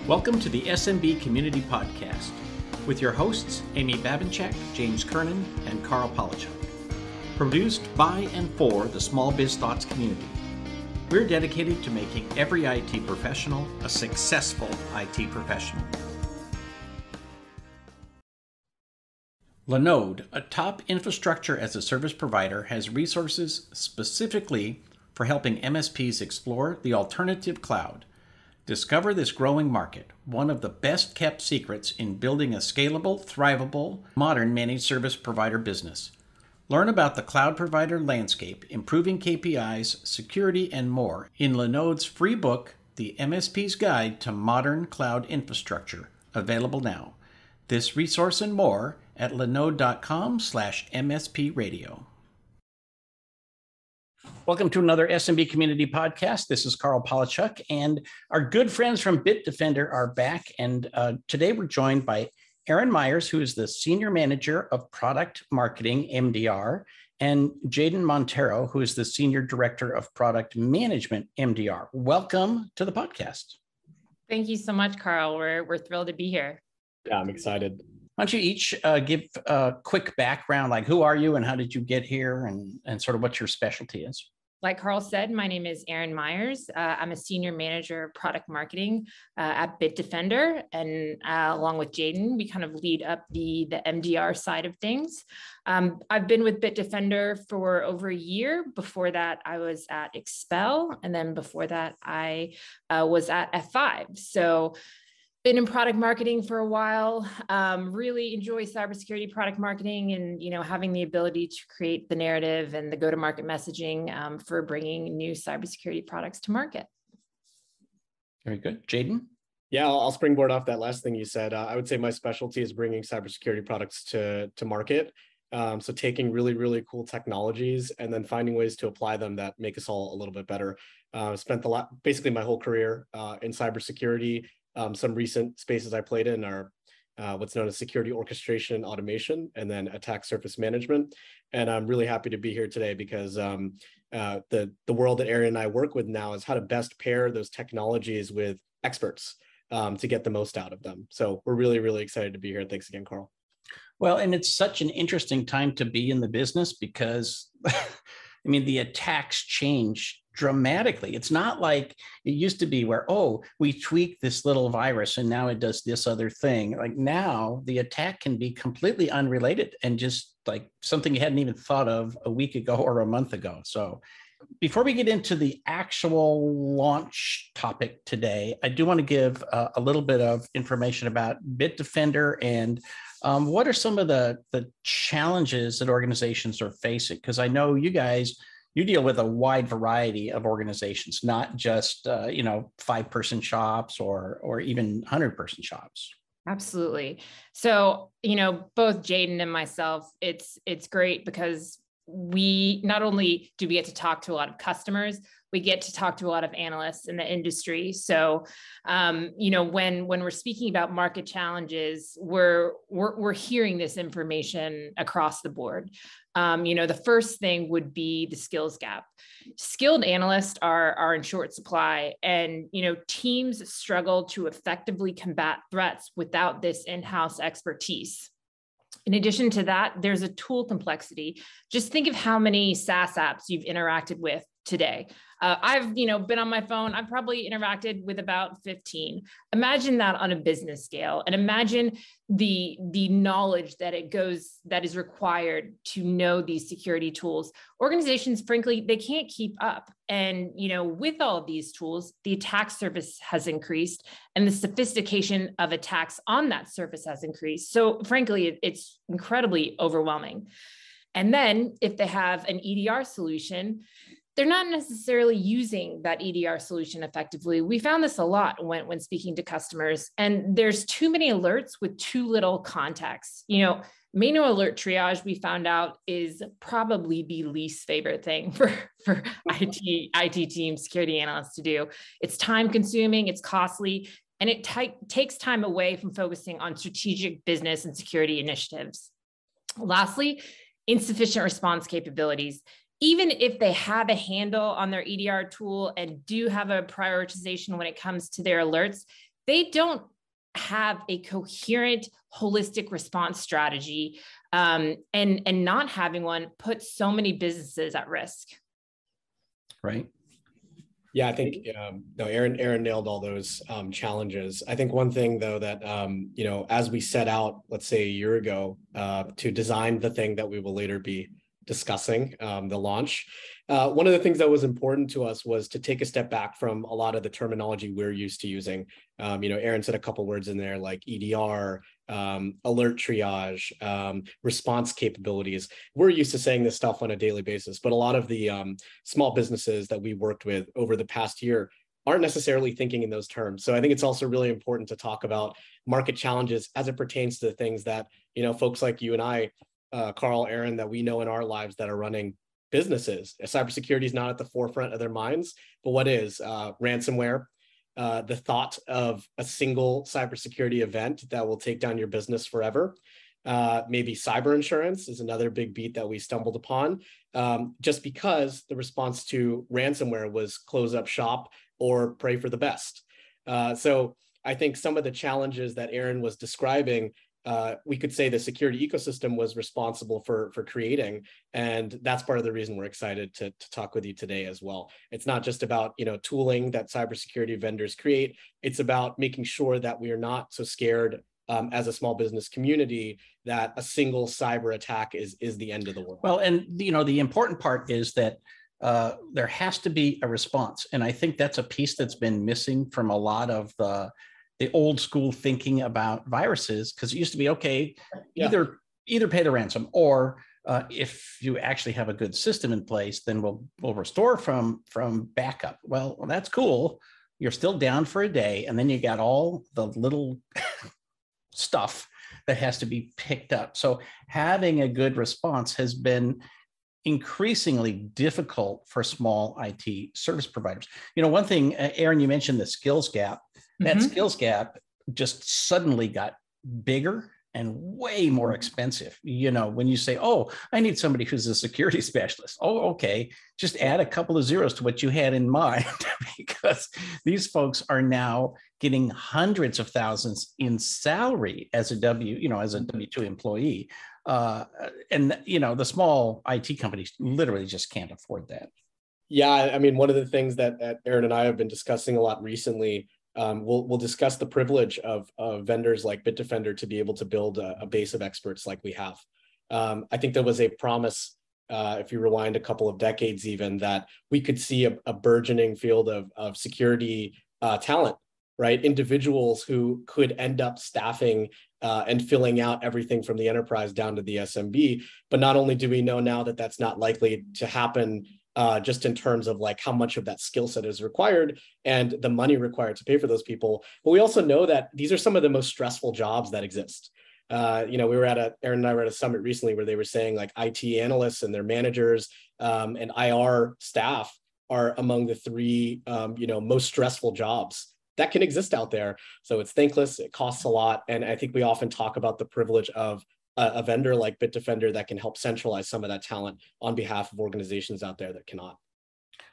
Welcome to the SMB Community Podcast with your hosts, Amy Babinchak, James Kernan, and Karl Polachuk. Produced by and for the Small Biz Thoughts community. We're dedicated to making every IT professional a successful IT professional. Linode, a top infrastructure as a service provider, has resources specifically for helping MSPs explore the alternative cloud. Discover this growing market, one of the best kept secrets in building a scalable, thrivable, modern managed service provider business. Learn about the cloud provider landscape, improving KPIs, security, and more in Linode's free book, The MSP's Guide to Modern Cloud Infrastructure, available now. This resource and more at linode.com/MSPradio. Welcome to another SMB Community Podcast. This is Karl Polachuk, and our good friends from Bitdefender are back. And today we're joined by Erin Meyers, who is the Senior Manager of Product Marketing, MDR, and Jadon Montero, who is the Senior Director of Product Management, MDR. Welcome to the podcast. Thank you so much, Karl. We're thrilled to be here. Yeah, I'm excited. Why don't you each give a quick background, like who are you and how did you get here and sort of what your specialty is? Like Karl said, my name is Erin Meyers. I'm a Senior Manager of Product Marketing at Bitdefender. And along with Jadon, we kind of lead up the MDR side of things. I've been with Bitdefender for over a year. Before that, I was at Expel. And then before that, I was at F5. So been in product marketing for a while, really enjoy cybersecurity product marketing and, having the ability to create the narrative and the go-to-market messaging for bringing new cybersecurity products to market. Very good. Jadon? Yeah, I'll springboard off that last thing you said. I would say my specialty is bringing cybersecurity products to market. So taking really, really cool technologies and then finding ways to apply them that make us all a little bit better. Spent basically my whole career in cybersecurity. Some recent spaces I played in are what's known as security orchestration and automation, and then attack surface management. And I'm really happy to be here today because the world that Erin and I work with now is how to best pair those technologies with experts to get the most out of them. So we're really, really excited to be here. Thanks again, Karl. Well, and it's such an interesting time to be in the business because, the attacks change dramatically. It's not like it used to be where, we tweaked this little virus and now it does this other thing. Like now the attack can be completely unrelated and just like something you hadn't even thought of a week ago or a month ago. So before we get into the actual launch topic today, I do want to give a little bit of information about Bitdefender and what are some of the challenges that organizations are facing? Because I know you deal with a wide variety of organizations, not just 5-person shops or even 100-person shops. Absolutely. So, both Jadon and myself, it's great because we not only do we get to talk to a lot of customers, we get to talk to a lot of analysts in the industry. So, when we're speaking about market challenges, we're hearing this information across the board. The first thing would be the skills gap. Skilled analysts are in short supply, and teams struggle to effectively combat threats without this in-house expertise. In addition to that, there's a tool complexity. Just think of how many SaaS apps you've interacted with today. I've been on my phone. I've probably interacted with about 15. Imagine that on a business scale, and imagine the knowledge that is required to know these security tools. Organizations, frankly, they can't keep up. And with all of these tools, the attack surface has increased, and the sophistication of attacks on that surface has increased. So, frankly, it's incredibly overwhelming. And then, if they have an EDR solution, they're not necessarily using that EDR solution effectively. We found this a lot when speaking to customers, and there's too many alerts with too little context. Manual alert triage, we found out, is probably the least favorite thing for IT team security analysts to do. It's time consuming, it's costly, and it takes time away from focusing on strategic business and security initiatives. Lastly, insufficient response capabilities. Even if they have a handle on their EDR tool and do have a prioritization when it comes to their alerts, they don't have a coherent, holistic response strategy, and not having one puts so many businesses at risk. Right. Yeah, I think no, Erin nailed all those challenges. I think one thing though that as we set out, let's say a year ago, to design the thing that we will later be discussing, the launch, one of the things that was important to us was to take a step back from a lot of the terminology we're used to using. Erin said a couple words in there like EDR, alert triage, response capabilities. We're used to saying this stuff on a daily basis, but a lot of the small businesses that we worked with over the past year aren't necessarily thinking in those terms. So I think it's also really important to talk about market challenges as it pertains to the things that, folks like you and I, Karl, Erin, that we know in our lives that are running businesses. Cybersecurity is not at the forefront of their minds, but what is ransomware? The thought of a single cybersecurity event that will take down your business forever. Maybe cyber insurance is another big beat that we stumbled upon, just because the response to ransomware was close up shop or pray for the best. So I think some of the challenges that Erin was describing, we could say the security ecosystem was responsible for creating, and that's part of the reason we're excited to talk with you today as well. It's not just about tooling that cybersecurity vendors create. It's about making sure that we are not so scared as a small business community that a single cyber attack is the end of the world. Well, and the important part is that there has to be a response, and I think that's a piece that's been missing from a lot of the old school thinking about viruses, because it used to be, okay, either pay the ransom, or if you actually have a good system in place, then we'll restore from backup. Well, that's cool. You're still down for a day, and then you got all the little stuff that has to be picked up. So having a good response has been increasingly difficult for small IT service providers. One thing, Erin, you mentioned the skills gap. That skills gap just suddenly got bigger and way more expensive. When you say, oh, I need somebody who's a security specialist. Oh, okay. Just add a couple of zeros to what you had in mind, because these folks are now getting hundreds of thousands in salary as a W2 employee. And the small IT companies literally just can't afford that. Yeah. I mean, one of the things that Erin and I have been discussing a lot recently, we'll discuss the privilege of vendors like Bitdefender to be able to build a base of experts like we have. I think there was a promise, if you rewind a couple of decades even, that we could see a burgeoning field of security talent, right? Individuals who could end up staffing and filling out everything from the enterprise down to the SMB. But not only do we know now that that's not likely to happen, just in terms of like how much of that skill set is required and the money required to pay for those people. But we also know that these are some of the most stressful jobs that exist. Erin and I were at a summit recently where they were saying like IT analysts and their managers and IR staff are among the three, most stressful jobs that can exist out there. So it's thankless, it costs a lot. And I think we often talk about the privilege of a vendor like Bitdefender that can help centralize some of that talent on behalf of organizations out there that cannot.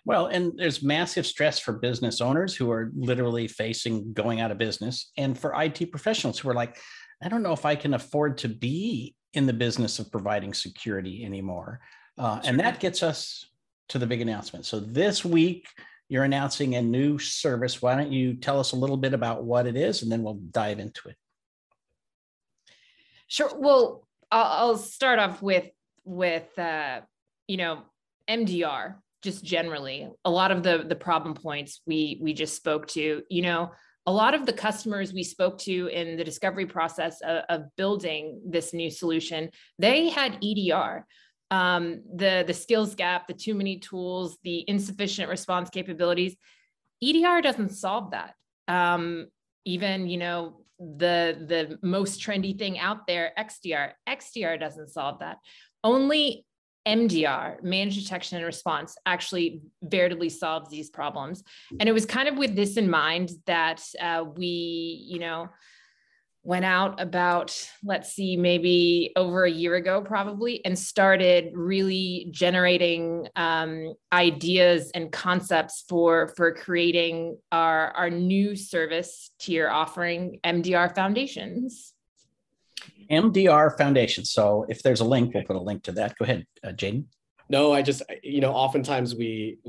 Well, and there's massive stress for business owners who are literally facing going out of business, and for IT professionals who are like, I don't know if I can afford to be in the business of providing security anymore. And that gets us to the big announcement. So this week, you're announcing a new service. Why don't you tell us a little bit about what it is, and then we'll dive into it. Sure. Well, I'll start off with MDR, just generally. A lot of the problem points we just spoke to, a lot of the customers we spoke to in the discovery process of building this new solution, they had EDR. The skills gap, the too many tools, the insufficient response capabilities. EDR doesn't solve that. Even, the most trendy thing out there, XDR doesn't solve that. Only MDR, managed detection and response, actually veritably solves these problems. And it was kind of with this in mind that we went out about, let's see, maybe over a year ago, probably, and started really generating ideas and concepts for creating our new service tier offering, MDR Foundations. MDR Foundations. So if there's a link, we'll put a link to that. Go ahead, Jadon. No, I just, oftentimes we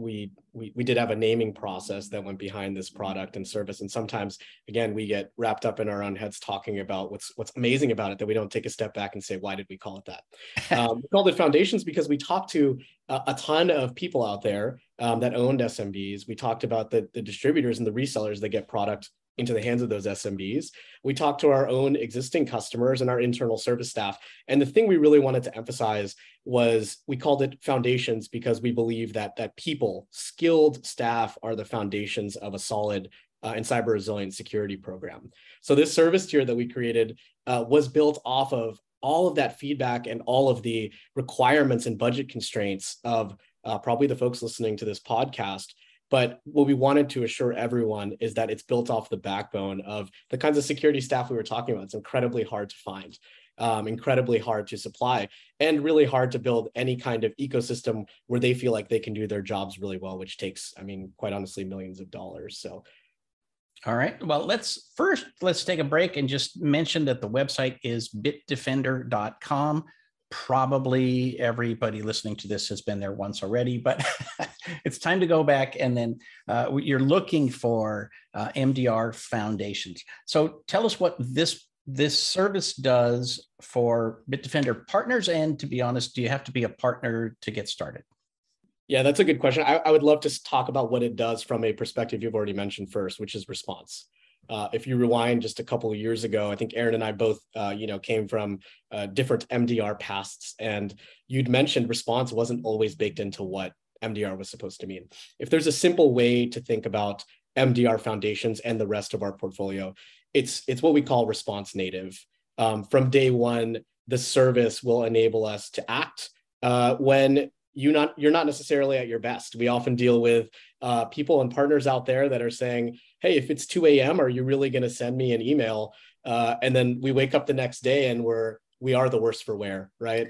did have a naming process that went behind this product and service. And sometimes, again, we get wrapped up in our own heads talking about what's amazing about it, that we don't take a step back and say, why did we call it that? We called it Foundations because we talked to a ton of people out there that owned SMBs. We talked about the distributors and the resellers that get product into the hands of those SMBs. We talked to our own existing customers and our internal service staff. And the thing we really wanted to emphasize was we called it Foundations because we believe that people, skilled staff, are the foundations of a solid and cyber resilient security program. So this service tier that we created was built off of all of that feedback and all of the requirements and budget constraints of probably the folks listening to this podcast. But what we wanted to assure everyone is that it's built off the backbone of the kinds of security staff we were talking about. It's incredibly hard to find, incredibly hard to supply, and really hard to build any kind of ecosystem where they feel like they can do their jobs really well, which takes, quite honestly, millions of dollars. So. All right. Well, let's take a break and just mention that the website is bitdefender.com. Probably everybody listening to this has been there once already, but it's time to go back. And then you're looking for MDR Foundations. So tell us what this service does for Bitdefender partners. And to be honest, do you have to be a partner to get started? Yeah, that's a good question. I would love to talk about what it does from a perspective you've already mentioned first, which is response. If you rewind just a couple of years ago, I think Erin and I both, came from different MDR pasts, and you'd mentioned response wasn't always baked into what MDR was supposed to mean. If there's a simple way to think about MDR Foundations and the rest of our portfolio, it's what we call response native. From day one, the service will enable us to act when you're not necessarily at your best. We often deal with people and partners out there that are saying, hey, if it's 2 a.m., are you really going to send me an email? And then we wake up the next day and we are the worse for wear, right?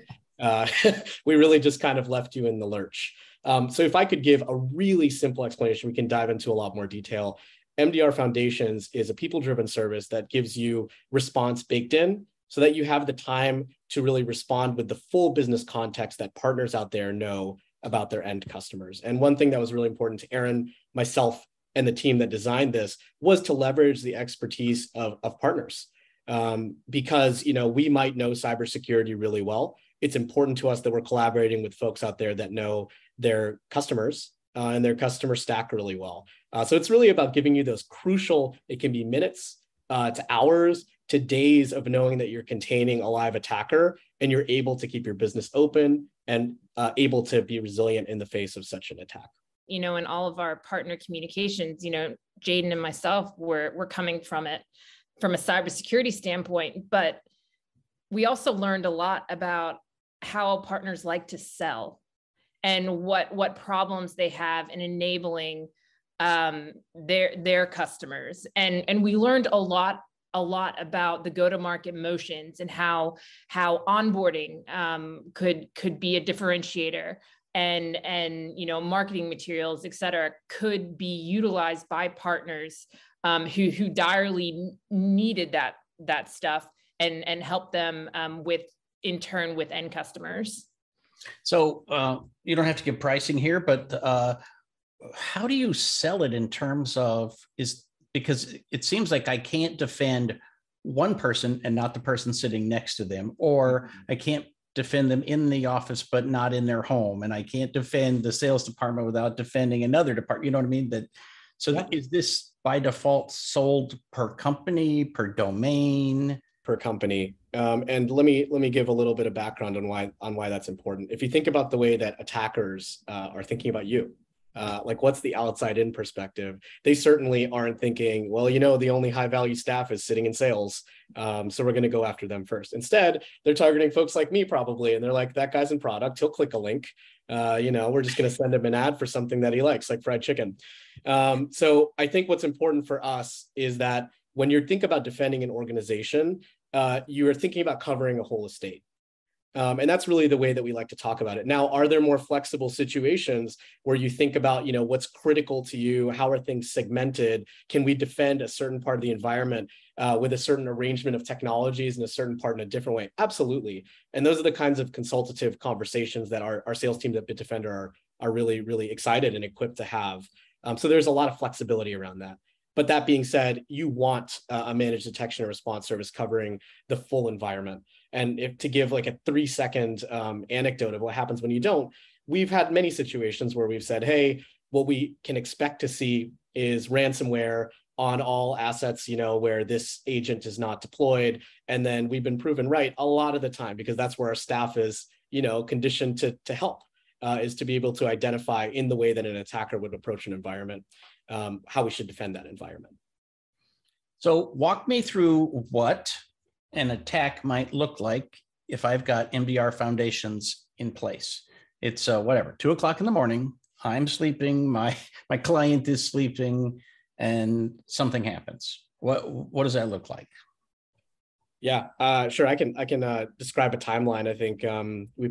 We really just kind of left you in the lurch. So if I could give a really simple explanation, we can dive into a lot more detail. MDR Foundations is a people-driven service that gives you response baked in so that you have the time to really respond with the full business context that partners out there know about their end customers. And one thing that was really important to Erin, myself, and the team that designed this was to leverage the expertise of partners. Because we might know cybersecurity really well. It's important to us that we're collaborating with folks out there that know their customers and their customer stack really well. So it's really about giving you those crucial, it can be minutes to hours to days of knowing that you're containing a live attacker and you're able to keep your business open and able to be resilient in the face of such an attack. In all of our partner communications, Jadon and myself, we're coming from it from a cybersecurity standpoint, but we also learned a lot about how partners like to sell and what problems they have in enabling their customers. And we learned a lot about the go-to-market motions and how onboarding could be a differentiator, and marketing materials, et cetera, could be utilized by partners who direly needed that stuff and help them in turn with end customers. So you don't have to give pricing here, but how do you sell it in terms of because it seems like I can't defend one person and not the person sitting next to them, or I can't defend them in the office, but not in their home. And I can't defend the sales department without defending another department. You know what I mean? Is this by default sold per company, per domain? Per company. And let me give a little bit of background on why that's important. If you think about the way that attackers are thinking about you, what's the outside in perspective? They certainly aren't thinking, well, the only high value staff is sitting in sales. So we're going to go after them first. Instead, they're targeting folks like me probably. And they're like, that guy's in product. He'll click a link. We're just going to send him an ad for something that he likes, like fried chicken. So I think what's important for us is that when you're thinking about defending an organization, you are thinking about covering a whole estate. And that's really the way that we like to talk about it. Now, are there more flexible situations where you think about, what's critical to you? How are things segmented? Can we defend a certain part of the environment with a certain arrangement of technologies and a certain part in a different way? Absolutely. And those are the kinds of consultative conversations that our sales teams at Bitdefender are really, really excited and equipped to have. So there's a lot of flexibility around that. But that being said, you want a managed detection and response service covering the full environment. And if to give like a 3-second anecdote of what happens when you don't, we've had many situations where we've said, hey, what we can expect to see is ransomware on all assets, where this agent is not deployed. And then we've been proven right a lot of the time, because that's where our staff is, conditioned to help, is to be able to identify in the way that an attacker would approach an environment, how we should defend that environment. So walk me through what an attack might look like if I've got MDR Foundations in place. It's 2 o'clock in the morning. I'm sleeping. My client is sleeping, and something happens. What does that look like? Yeah, sure. I can describe a timeline. I think we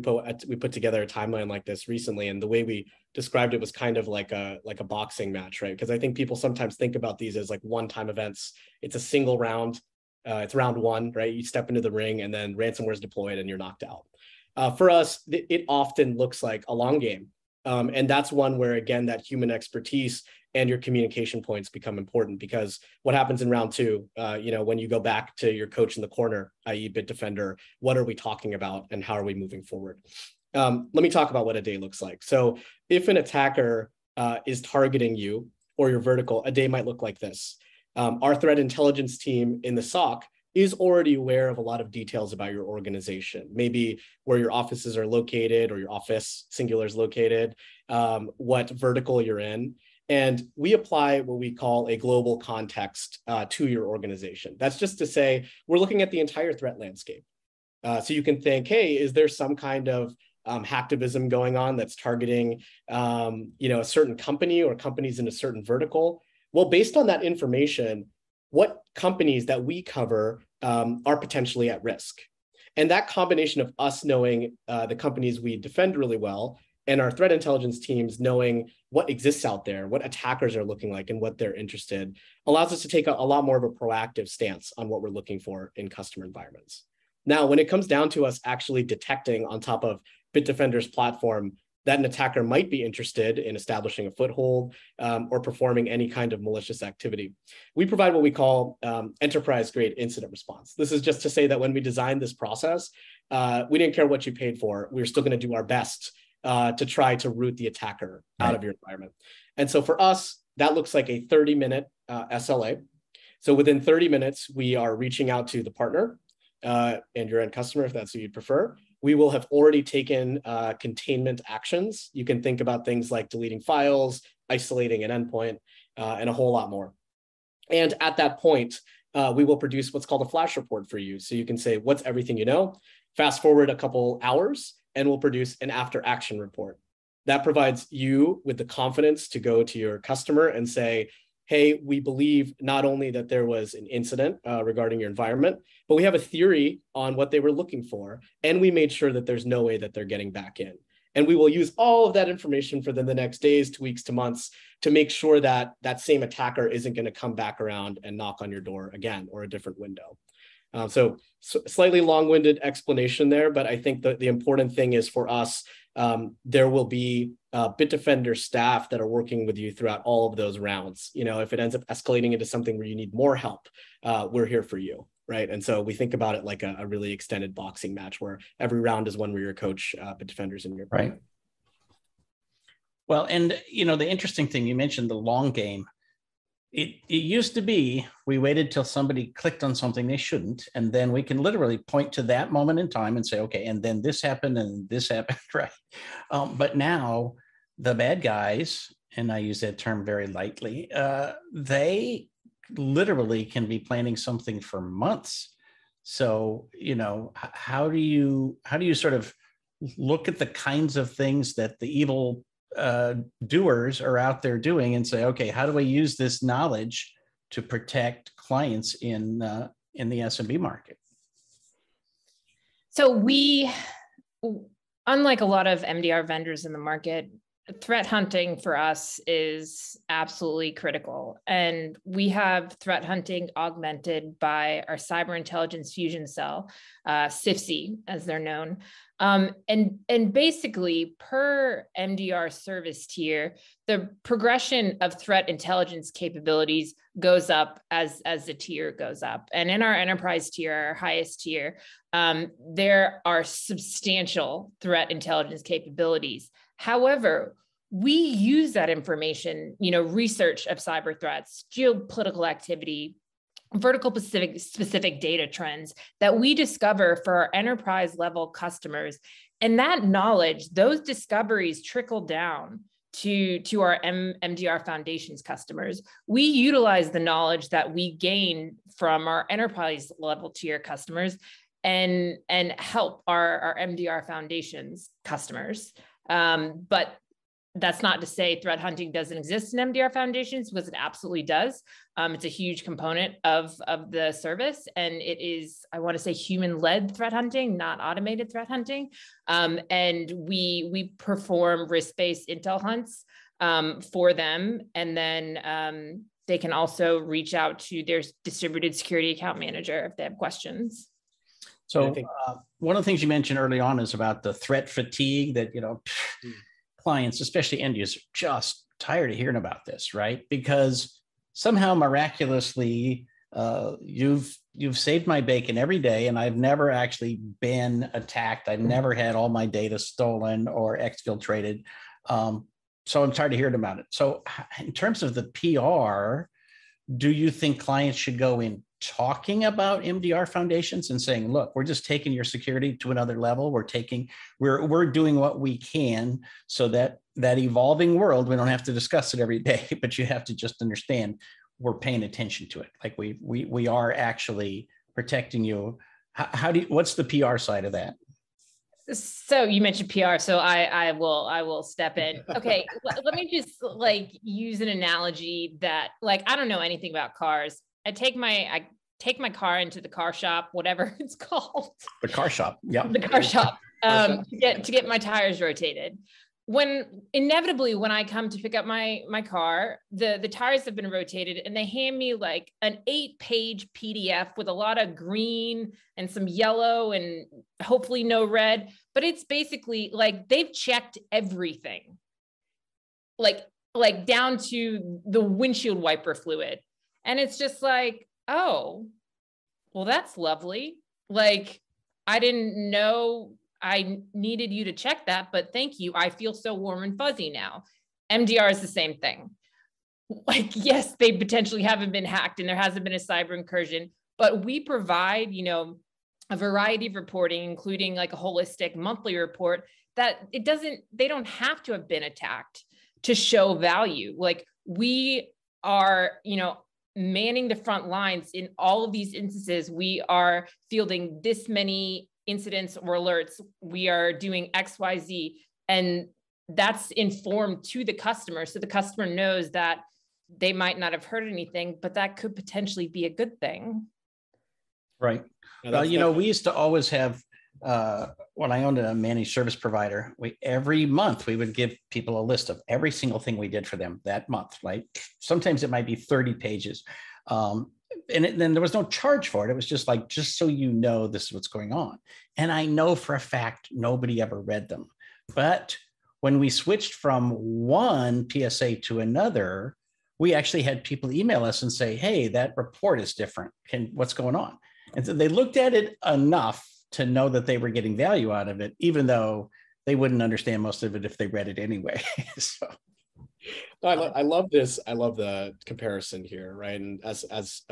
put together a timeline like this recently, and the way we described it was kind of like a boxing match, right? Because I think people sometimes think about these as like one-time events. It's a single round. It's round one, right? You step into the ring, and then ransomware is deployed, and you're knocked out. For us, it often looks like a long game, and that's one where, again, that human expertise and your communication points become important, because what happens in round two, when you go back to your coach in the corner, i.e. Bitdefender, what are we talking about and how are we moving forward? Let me talk about what a day looks like. So if an attacker is targeting you or your vertical, a day might look like this. Our threat intelligence team in the SOC is already aware of a lot of details about your organization, maybe where your offices are located or your office singular is located, what vertical you're in. And we apply what we call a global context to your organization. That's just to say, we're looking at the entire threat landscape. So you can think, hey, is there some kind of hacktivism going on that's targeting a certain company or companies in a certain vertical? Well, based on that information, what companies that we cover are potentially at risk? And that combination of us knowing the companies we defend really well and our threat intelligence teams knowing what exists out there, what attackers are looking like and what they're interested, allows us to take a lot more of a proactive stance on what we're looking for in customer environments. Now, when it comes down to us actually detecting on top of Bitdefender's platform that an attacker might be interested in establishing a foothold or performing any kind of malicious activity, we provide what we call enterprise-grade incident response. This is just to say that when we designed this process, we didn't care what you paid for. We were still going to do our best to try to root the attacker out of your environment. And so for us, that looks like a 30-minute SLA. So within 30 minutes, we are reaching out to the partner and your end customer, if that's what you'd prefer. We will have already taken containment actions. You can think about things like deleting files, isolating an endpoint, and a whole lot more. And at that point, we will produce what's called a flash report for you. So you can say, what's everything you know? Fast forward a couple hours, and we'll produce an after action report. That provides you with the confidence to go to your customer and say, hey, we believe not only that there was an incident regarding your environment, but we have a theory on what they were looking for. And we made sure that there's no way that they're getting back in. And we will use all of that information for the next days to weeks to months to make sure that that same attacker isn't going to come back around and knock on your door again or a different window. So slightly long-winded explanation there, but I think the important thing is for us, there will be Bitdefender staff that are working with you throughout all of those rounds. If it ends up escalating into something where you need more help, we're here for you, right? And so we think about it like a really extended boxing match where every round is one where your coach, Bitdefender's in your right. Well, and the interesting thing, you mentioned the long game. It used to be we waited till somebody clicked on something they shouldn't, and then we can literally point to that moment in time and say, okay, and then this happened and this happened, right? But now the bad guys, and I use that term very lightly, they literally can be planning something for months. So, how do you sort of look at the kinds of things that the evil doers are out there doing and say, okay, how do I use this knowledge to protect clients in the SMB market? So unlike a lot of MDR vendors in the market, threat hunting for us is absolutely critical. And we have threat hunting augmented by our cyber intelligence fusion cell, CIFC, as they're known. And basically, per MDR service tier, the progression of threat intelligence capabilities goes up as the tier goes up. And in our enterprise tier, our highest tier, there are substantial threat intelligence capabilities. However, we use that information, research of cyber threats, geopolitical activity, vertical specific data trends that we discover for our enterprise level customers. And that knowledge, those discoveries trickle down to our MDR Foundations customers. We utilize the knowledge that we gain from our enterprise level tier customers and help our MDR Foundations customers. But that's not to say threat hunting doesn't exist in MDR Foundations, because it absolutely does. It's a huge component of the service, and it is, I want to say, human-led threat hunting, not automated threat hunting. And we perform risk-based intel hunts for them, and then they can also reach out to their distributed security account manager if they have questions. So one of the things you mentioned early on is about the threat fatigue that, clients, especially end users, just tired of hearing about this, right? Because somehow miraculously, you've saved my bacon every day, and I've never actually been attacked. I've never had all my data stolen or exfiltrated. So I'm tired of hearing about it. So in terms of the PR, do you think clients should go in talking about MDR Foundations and saying, look, we're just taking your security to another level. We're doing what we can so that evolving world, we don't have to discuss it every day, but you have to just understand we're paying attention to it. Like we are actually protecting you. What's the PR side of that? So you mentioned PR, so I will step in. Okay, let me just use an analogy that I don't know anything about cars. I take my car into the car shop, whatever it's called. The car shop, yeah. The car shop to get my tires rotated. Inevitably when I come to pick up my car, the tires have been rotated, and they hand me an 8-page PDF with a lot of green and some yellow and hopefully no red. But it's basically they've checked everything, down to the windshield wiper fluid. And it's just oh, well, that's lovely. I didn't know I needed you to check that, but thank you. I feel so warm and fuzzy now. MDR is the same thing. Yes, they potentially haven't been hacked and there hasn't been a cyber incursion, but we provide, a variety of reporting, including a holistic monthly report that they don't have to have been attacked to show value. We are, manning the front lines in all of these instances. We are fielding this many incidents or alerts. We are doing XYZ, and that's informed to the customer. So the customer knows that they might not have heard anything, but that could potentially be a good thing. Right. Well, we used to always have, when I owned a managed service provider, every month we would give people a list of every single thing we did for them that month. Sometimes it might be 30 pages. And then there was no charge for it. It was just just so you know, this is what's going on. And I know for a fact, nobody ever read them. But when we switched from one PSA to another, we actually had people email us and say, hey, that report is different. What's going on? And so they looked at it enough to know that they were getting value out of it, even though they wouldn't understand most of it if they read it anyway. So I love this. I love the comparison here, right? And as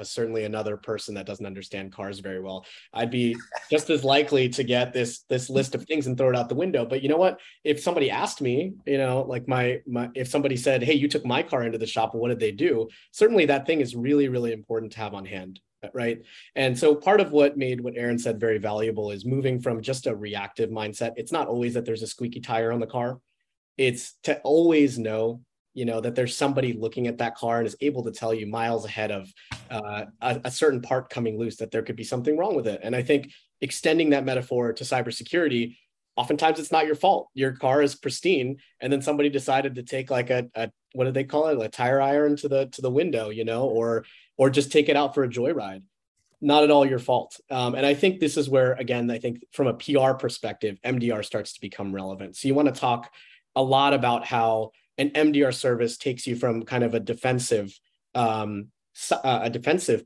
certainly another person that doesn't understand cars very well, I'd be just as likely to get this list of things and throw it out the window. But you know what? If somebody asked me, if somebody said, hey, you took my car into the shop, what did they do? Certainly that thing is really, really important to have on hand. Right. And so part of what made what Erin said very valuable is moving from just a reactive mindset. It's not always that there's a squeaky tire on the car. It's to always know that there's somebody looking at that car and is able to tell you miles ahead of a certain part coming loose, that there could be something wrong with it. And I think extending that metaphor to cybersecurity, oftentimes it's not your fault. Your car is pristine, and then somebody decided to take like a what do they call it, a tire iron to the window, or just take it out for a joyride. Not at all your fault. And I think this is where, again, I think from a PR perspective, MDR starts to become relevant. So you want to talk a lot about how an MDR service takes you from kind of a defensive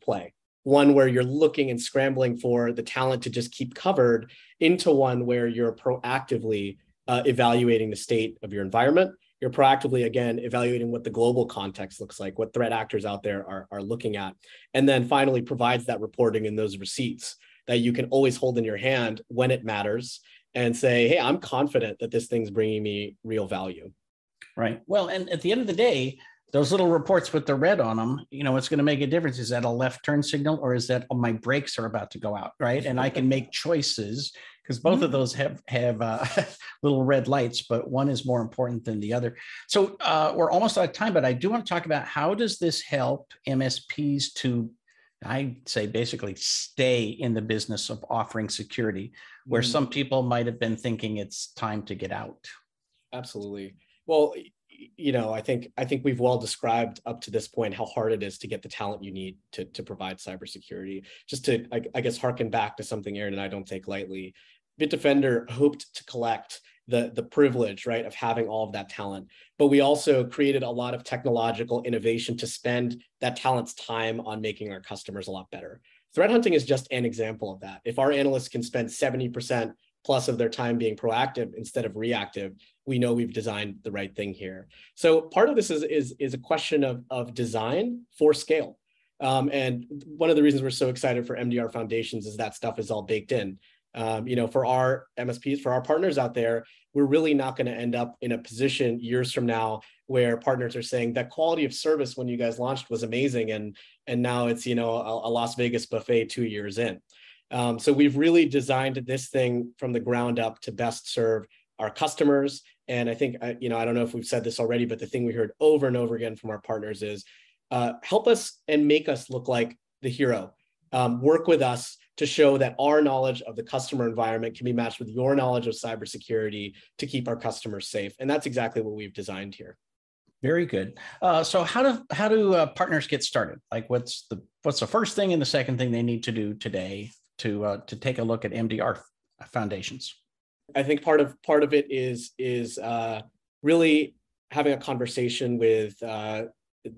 play, one where you're looking and scrambling for the talent to just keep covered, into one where you're proactively evaluating the state of your environment. You're proactively, again, evaluating what the global context looks like, what threat actors out there are looking at, and then finally provides that reporting and those receipts that you can always hold in your hand when it matters and say, hey, I'm confident that this thing's bringing me real value. Right. Well, and at the end of the day, those little reports with the red on them, what's going to make a difference. Is that a left turn signal, or is that my brakes are about to go out? Right. And I can make choices, because both of those have little red lights, but one is more important than the other. So we're almost out of time, but I do want to talk about, how does this help MSPs to, I'd say, basically stay in the business of offering security, where some people might have been thinking it's time to get out? Absolutely. Well, I think we've well described up to this point how hard it is to get the talent you need to provide cybersecurity. Just to, I guess, harken back to something Erin and I don't take lightly. Bitdefender hoped to collect the privilege, right, of having all of that talent, but we also created a lot of technological innovation to spend that talent's time on making our customers a lot better. Threat hunting is just an example of that. If our analysts can spend 70% plus of their time being proactive instead of reactive, we know we've designed the right thing here. So part of this is a question of design for scale. And one of the reasons we're so excited for MDR Foundations is that stuff is all baked in. For our MSPs, for our partners out there, we're really not going to end up in a position years from now where partners are saying that quality of service when you guys launched was amazing, and now it's a Las Vegas buffet 2 years in. So we've really designed this thing from the ground up to best serve our customers. And I think, I don't know if we've said this already, but the thing we heard over and over again from our partners is help us and make us look like the hero. Work with us to show that our knowledge of the customer environment can be matched with your knowledge of cybersecurity to keep our customers safe. And that's exactly what we've designed here. Very good. So how do partners get started? Like, what's the first thing and the second thing they need to do today to take a look at MDR Foundations? I think part of it is really having a conversation with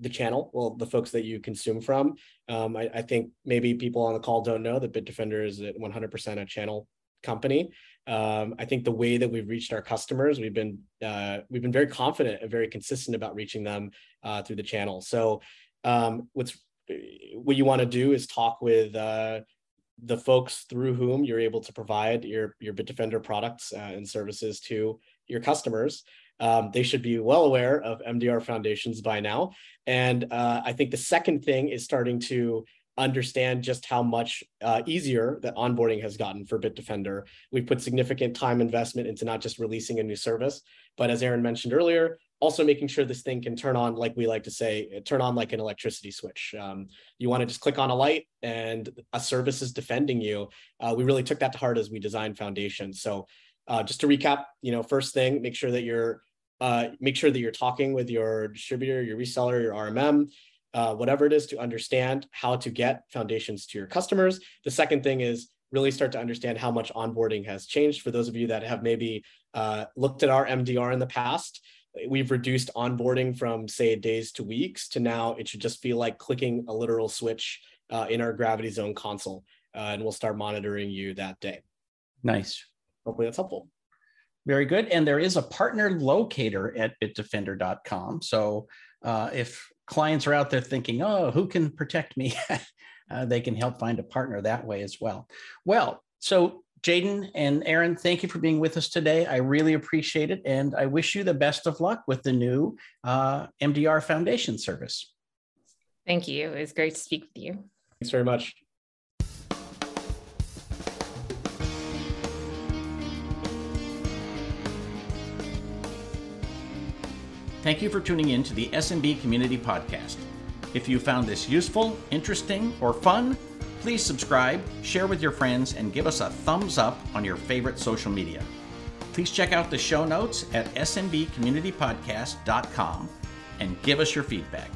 the channel, well, the folks that you consume from. I think maybe people on the call don't know that Bitdefender is 100% a channel company. I think the way that we've reached our customers, we've been very confident and very consistent about reaching them through the channel. So what you want to do is talk with the folks through whom you're able to provide your Bitdefender products and services to your customers. They should be well aware of MDR Foundations by now. And I think the second thing is starting to understand just how much easier that onboarding has gotten for Bitdefender. We've put significant time investment into not just releasing a new service, but as Erin mentioned earlier, also making sure this thing can turn on, like we like to say, turn on like an electricity switch. You want to just click on a light and a service is defending you. We really took that to heart as we designed Foundations. So just to recap, first thing, make sure that you're talking with your distributor, your reseller, your RMM, whatever it is, to understand how to get Foundations to your customers. The second thing is really start to understand how much onboarding has changed. For those of you that have maybe looked at our MDR in the past, we've reduced onboarding from, say, days to weeks to now it should just feel like clicking a literal switch in our Gravity Zone console, and we'll start monitoring you that day. Nice. Hopefully that's helpful. Very good. And there is a partner locator at bitdefender.com. So if clients are out there thinking, oh, who can protect me? They can help find a partner that way as well. Well, so Jadon and Erin, thank you for being with us today. I really appreciate it. And I wish you the best of luck with the new MDR Foundation service. Thank you. It was great to speak with you. Thanks very much. Thank you for tuning in to the SMB Community Podcast. If you found this useful, interesting, or fun, please subscribe, share with your friends, and give us a thumbs up on your favorite social media. Please check out the show notes at smbcommunitypodcast.com and give us your feedback.